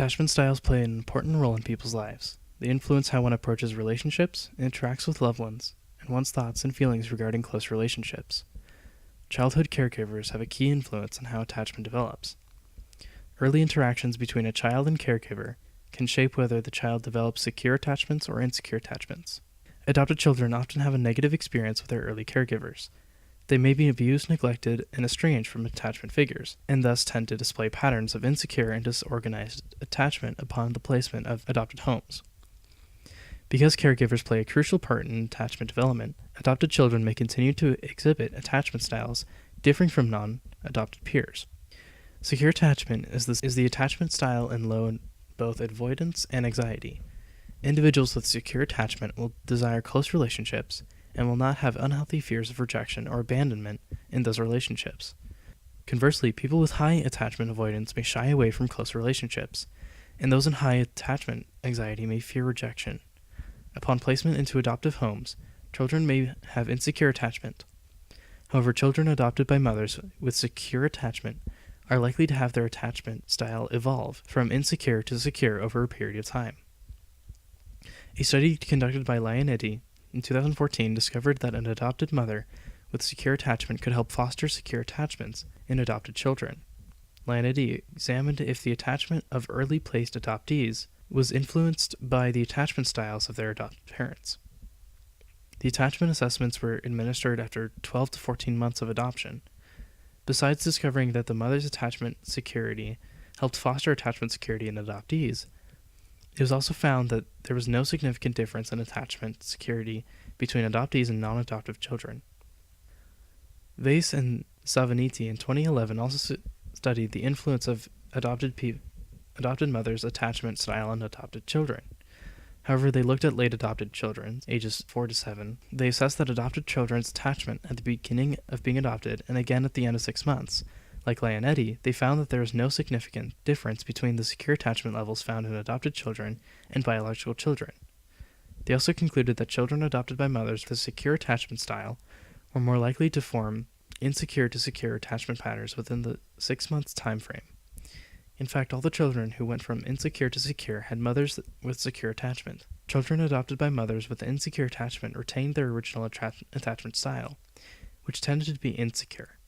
Attachment styles play an important role in people's lives. They influence how one approaches relationships, interacts with loved ones, and one's thoughts and feelings regarding close relationships. Childhood caregivers have a key influence on how attachment develops. Early interactions between a child and caregiver can shape whether the child develops secure attachments or insecure attachments. Adopted children often have a negative experience with their early caregivers. They may be abused, neglected, and estranged from attachment figures, and thus tend to display patterns of insecure and disorganized attachment upon the placement of adopted homes. Because caregivers play a crucial part in attachment development, adopted children may continue to exhibit attachment styles differing from non-adopted peers. Secure attachment is the attachment style in low both avoidance and anxiety. Individuals with secure attachment will desire close relationships and will not have unhealthy fears of rejection or abandonment in those relationships. Conversely, people with high attachment avoidance may shy away from close relationships, and those in high attachment anxiety may fear rejection. Upon placement into adoptive homes, children may have insecure attachment. However, children adopted by mothers with secure attachment are likely to have their attachment style evolve from insecure to secure over a period of time. A study conducted by Lianetti in 2014 discovered that an adopted mother with secure attachment could help foster secure attachments in adopted children. Lianetti examined if the attachment of early placed adoptees was influenced by the attachment styles of their adopted parents. The attachment assessments were administered after 12 to 14 months of adoption. Besides discovering that the mother's attachment security helped foster attachment security in adoptees, it was also found that there was no significant difference in attachment security between adoptees and non-adoptive children. Vase and Savaniti in 2011 also studied the influence of adopted mothers' attachment style on adopted children. However, they looked at late adopted children, ages 4 to 7. They assessed that adopted children's attachment at the beginning of being adopted and again at the end of 6 months. Like Lianetti, they found that there was no significant difference between the secure attachment levels found in adopted children and biological children. They also concluded that children adopted by mothers with a secure attachment style were more likely to form insecure to secure attachment patterns within the 6 months time frame. In fact, all the children who went from insecure to secure had mothers with secure attachment. Children adopted by mothers with insecure attachment retained their original attachment style, which tended to be insecure.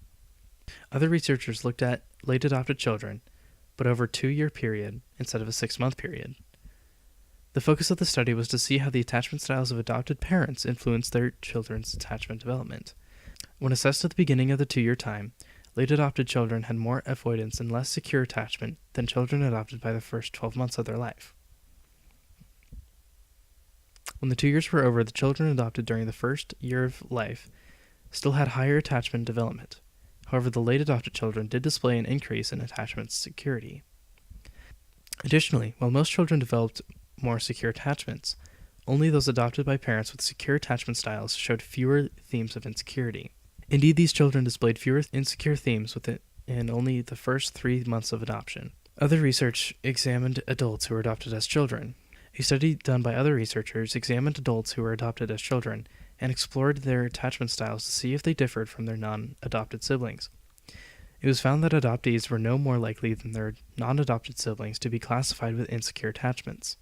Other researchers looked at late adopted children, but over a 2-year period instead of a 6-month period. The focus of the study was to see how the attachment styles of adopted parents influenced their children's attachment development. When assessed at the beginning of the 2-year time, late adopted children had more avoidance and less secure attachment than children adopted by the first 12 months of their life. When the 2 years were over, the children adopted during the first year of life still had higher attachment development. However, the late adopted children did display an increase in attachment security. Additionally, while most children developed more secure attachments, only those adopted by parents with secure attachment styles showed fewer themes of insecurity. Indeed, these children displayed fewer insecure themes in only the first 3 months of adoption. Other research examined adults who were adopted as children. A study done by other researchers examined adults who were adopted as children and explored their attachment styles to see if they differed from their non-adopted siblings. It was found that adoptees were no more likely than their non-adopted siblings to be classified with insecure attachments.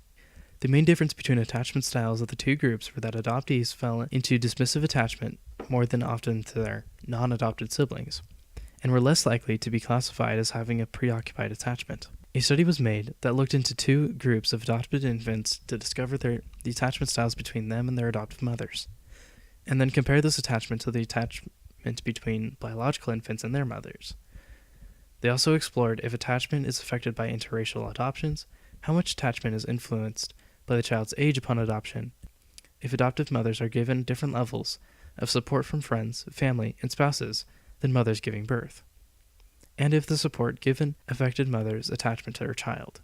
The main difference between attachment styles of the two groups were that adoptees fell into dismissive attachment more than often to their non-adopted siblings, and were less likely to be classified as having a preoccupied attachment. A study was made that looked into 2 groups of adopted infants to discover the attachment styles between them and their adoptive mothers, and then compare this attachment to the attachment between biological infants and their mothers. They also explored if attachment is affected by interracial adoptions, how much attachment is influenced by the child's age upon adoption, if adoptive mothers are given different levels of support from friends, family, and spouses than mothers giving birth, and if the support given affected mother's attachment to her child.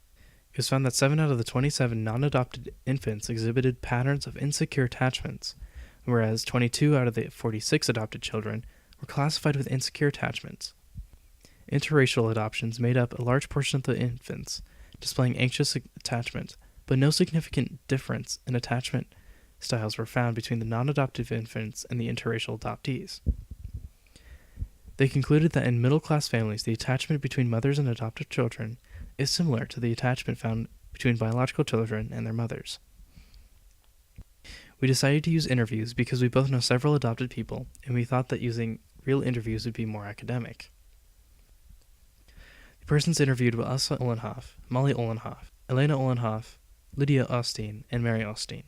It was found that 7 out of the 27 non-adopted infants exhibited patterns of insecure attachments, whereas 22 out of the 46 adopted children were classified with insecure attachments. Interracial adoptions made up a large portion of the infants, displaying anxious attachment, but no significant difference in attachment styles were found between the non-adoptive infants and the interracial adoptees. They concluded that in middle-class families, the attachment between mothers and adoptive children is similar to the attachment found between biological children and their mothers. We decided to use interviews because we both know several adopted people, and we thought that using real interviews would be more academic. The persons interviewed were Elsa Uhlenhoff, Molly Uhlenhoff, Elena Uhlenhoff, Lydia Osteen, and Mary Osteen.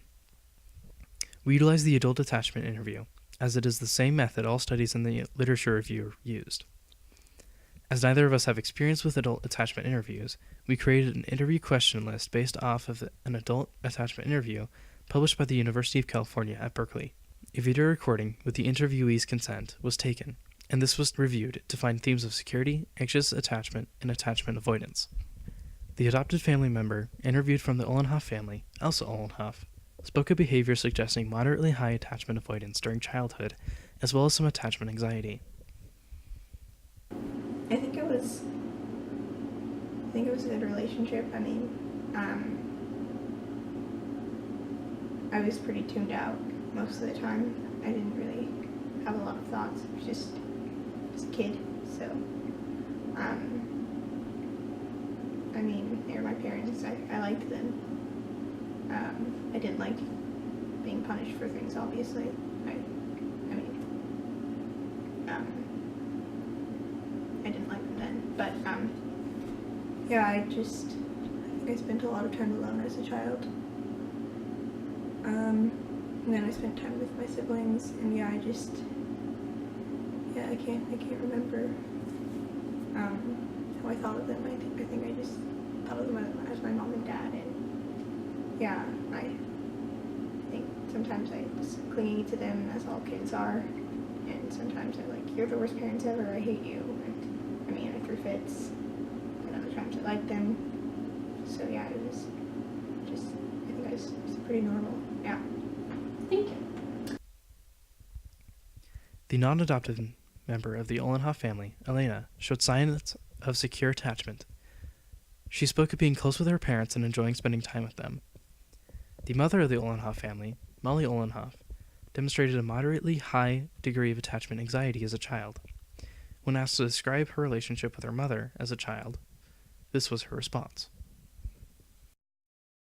We utilized the adult attachment interview, as it is the same method all studies in the literature review used. As neither of us have experience with adult attachment interviews, we created an interview question list based off of an adult attachment interview published by the University of California at Berkeley. A video recording with the interviewee's consent was taken, and this was reviewed to find themes of security, anxious attachment, and attachment avoidance. The adopted family member interviewed from the Uhlenhoff family, Elsa Uhlenhoff, spoke of behavior suggesting moderately high attachment avoidance during childhood, as well as some attachment anxiety. I think it was a good relationship. I mean, I was pretty tuned out most of the time. I didn't really have a lot of thoughts. I was just a kid, so, I mean, they were my parents. I liked them. I didn't like being punished for things, obviously. I didn't like them then, but, yeah, I think I spent a lot of time alone as a child. And then I spent time with my siblings, and yeah, I can't remember, how I thought of them. I think I just thought of them as my mom and dad, and yeah, I think sometimes I was clingy to them, as all kids are, and sometimes I'm like, you're the worst parents ever, I hate you, and I mean, I threw fits, and other times I liked them, so yeah, it was just, I think I was pretty normal, yeah. Thank you. The non-adopted member of the Uhlenhoff family, Elena, showed signs of secure attachment. She spoke of being close with her parents and enjoying spending time with them. The mother of the Uhlenhoff family, Molly Uhlenhoff, demonstrated a moderately high degree of attachment anxiety as a child. When asked to describe her relationship with her mother as a child, this was her response.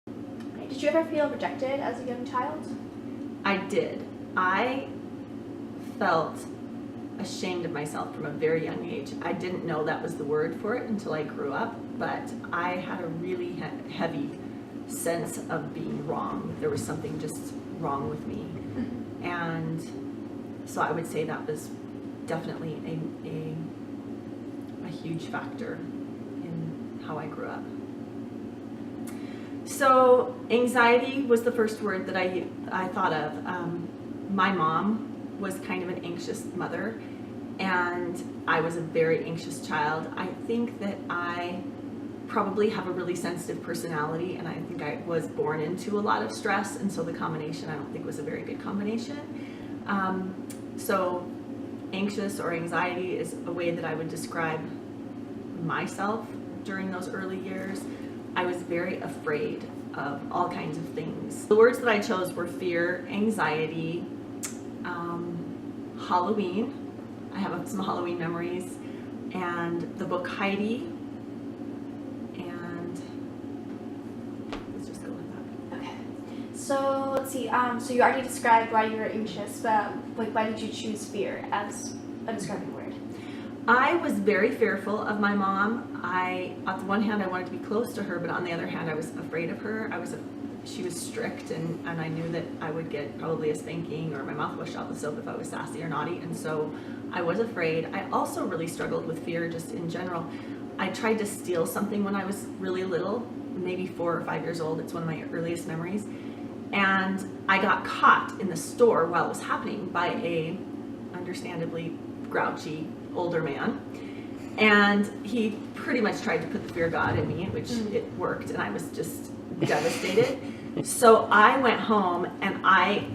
Did you ever feel rejected as a young child? I did. I felt ashamed of myself from a very young age. I didn't know that was the word for it until I grew up, but I had a really heavy sense of being wrong. There was something just wrong with me. And so I would say that was definitely a huge factor in how I grew up. So anxiety was the first word that I thought of. My mom was kind of an anxious mother, and I was a very anxious child. I think that I probably have a really sensitive personality, and I think I was born into a lot of stress, and so the combination I don't think was a very good combination. So anxious or anxiety is a way that I would describe myself during those early years. I was very afraid of all kinds of things. The words that I chose were fear, anxiety, Halloween. I have some Halloween memories, and the book Heidi, and let's just go with that. Okay. So let's see. So you already described why you were anxious, but like, why did you choose fear as a describing word? I was very fearful of my mom. On the one hand, I wanted to be close to her, but on the other hand, I was afraid of her. She was strict, and I knew that I would get probably a spanking or my mouth would shot with soap if I was sassy or naughty, and so I was afraid. I also really struggled with fear just in general. I tried to steal something when I was really little, maybe 4 or 5 years old. It's one of my earliest memories. And I got caught in the store while it was happening by a understandably grouchy older man. And he pretty much tried to put the fear of God in me, which it worked, and I was just devastated. So I went home, and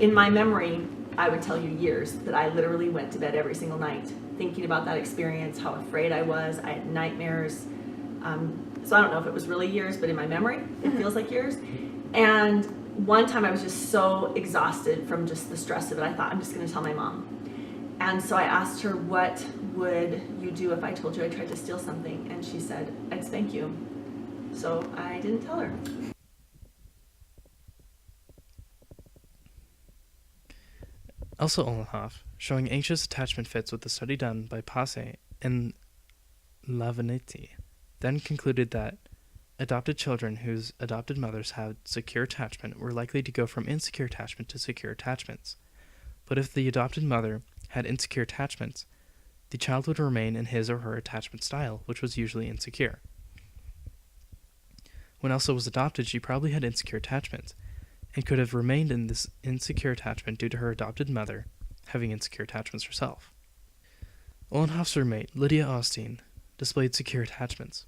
in my memory, I would tell you years, that I literally went to bed every single night thinking about that experience, how afraid I was. I had nightmares. So I don't know if it was really years, but in my memory, it feels like years. And one time I was just so exhausted from just the stress of it, I thought, I'm just going to tell my mom. And so I asked her, what would you do if I told you I tried to steal something? And she said, I'd spank you. So I didn't tell her. Elsa Uhlenhoff, showing anxious attachment fits with the study done by Passe and Lavanetti, then concluded that adopted children whose adopted mothers had secure attachment were likely to go from insecure attachment to secure attachments. But if the adopted mother had insecure attachments, the child would remain in his or her attachment style, which was usually insecure. When Elsa was adopted, she probably had insecure attachments, and could have remained in this insecure attachment due to her adopted mother having insecure attachments herself. Uhlenhoff's roommate, Lydia Austin, displayed secure attachments.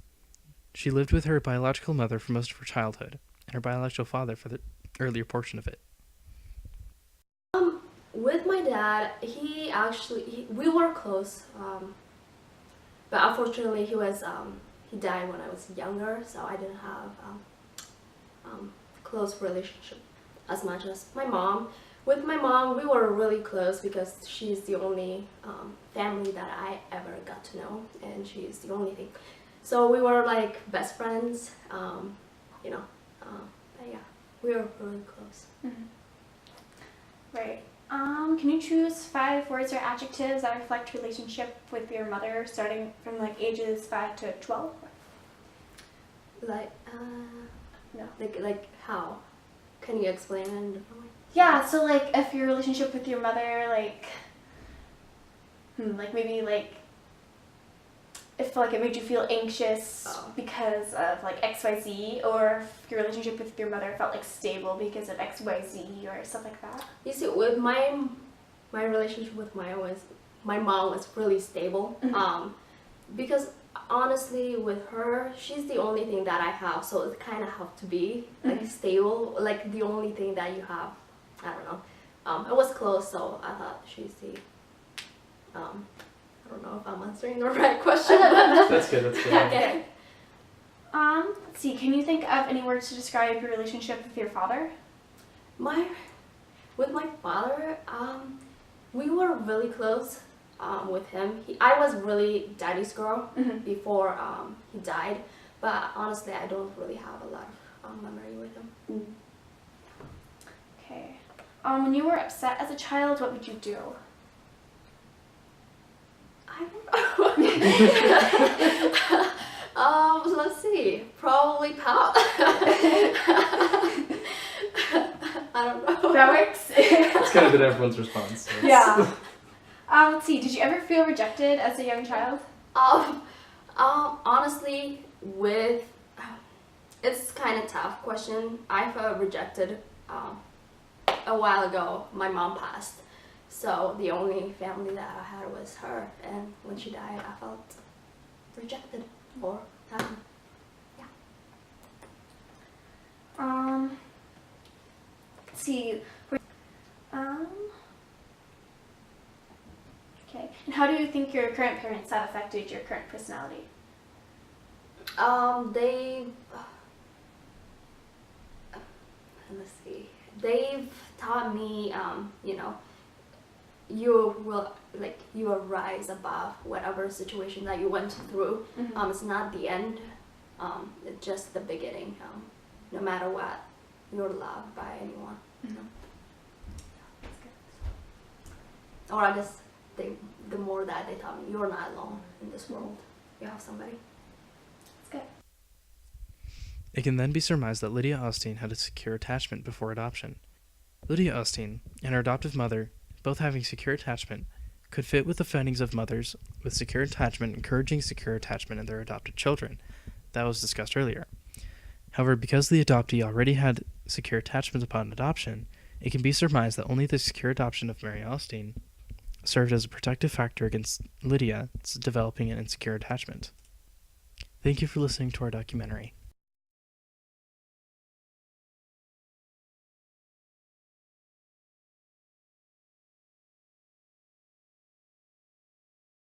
She lived with her biological mother for most of her childhood, and her biological father for the earlier portion of it. With my dad, we were close, but unfortunately he died when I was younger, so I didn't have close relationship as much as my mom. With my mom, we were really close because she's the only family that I ever got to know, and she's the only thing. So we were like best friends, but yeah, we were really close. Mm-hmm. Right. Can you choose 5 words or adjectives that reflect relationship with your mother, starting from like ages 5 to 12? Like, No. Like how? Can you explain it in a different way? Yeah, so like if your relationship with your mother, like maybe like if like it made you feel anxious because of like XYZ, or if your relationship with your mother felt like stable because of XYZ or stuff like that. You see, with my relationship with my mom was really stable. Mm-hmm. Because honestly, with her, she's the only thing that I have, so it kind of have to be like stable, like the only thing that you have. I don't know. It was close, so I thought she's the. I don't know if I'm answering the right question. That's good. Okay. Let's see. Can you think of any words to describe your relationship with your father? With my father, we were really close. With him, I was really daddy's girl before he died, but honestly, I don't really have a lot of memory with him. Okay. When you were upset as a child, what would you do? I don't know. Let's see. Probably pout. I don't know. That works. That's kind of been everyone's response. So Yeah. Let's see. Did you ever feel rejected as a young child? Honestly, it's kind of tough question. I felt rejected a while ago. My mom passed, so the only family that I had was her, and when she died, I felt rejected for that. Yeah. Let's see. Okay. And how do you think your current parents have affected your current personality? Let's see. They've taught me, you will rise above whatever situation that you went through. It's not the end. It's just the beginning. No matter what, you're loved by anyone. Or I guess the more that they taught me, you're not alone in this world. You have somebody. That's good. it can then be surmised that Lydia Austin had a secure attachment before adoption. Lydia Austin and her adoptive mother, both having secure attachment, could fit with the findings of mothers with secure attachment encouraging secure attachment in their adopted children that was discussed earlier. However, because the adoptee already had secure attachment upon adoption, it can be surmised that only the secure adoption of Mary Austin served as a protective factor against Lydia developing an insecure attachment. Thank you for listening to our documentary.